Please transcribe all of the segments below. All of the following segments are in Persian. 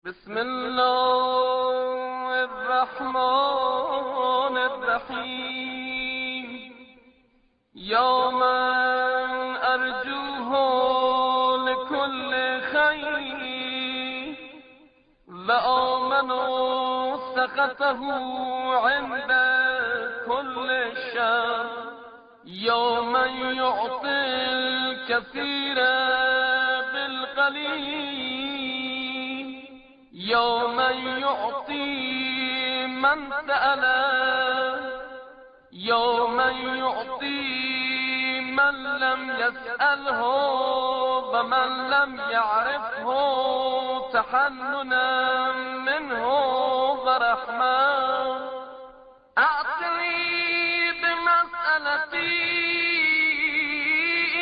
بسم الله الرحمن الرحيم. يا من أرجوه لكل خير وآمن سخطه عند كل شر. يا من يعطي الكثير بالقليل. يا من يعطي من سأله. يا من يعطي من لم يسأله ومن لم يعرفه تحننا منه ورحمة. أعطني بمسألتي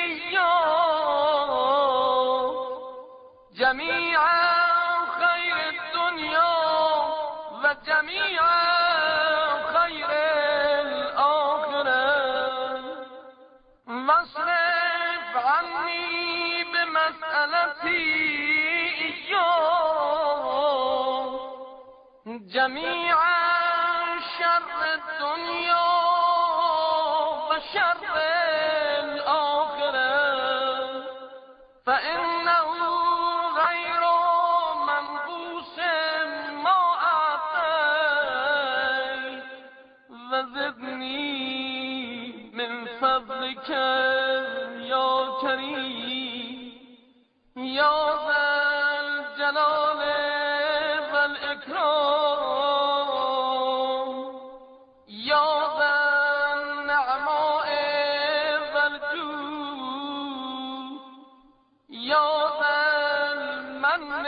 إياه جميع خير الدنيا وجميع خير الآخرة. واصرف عني بمسألتي إياه جميع شر الدنيا وشر الآخرة. فإنه غير منقوص ما أعطيت. وزدني من فضلك يا كريم يا ذا الجلال والإكرام يا ذا النعماء والجود يا ذا المن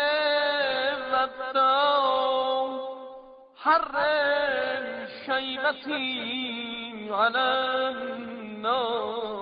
والدوم. حرم شيبتي على النار.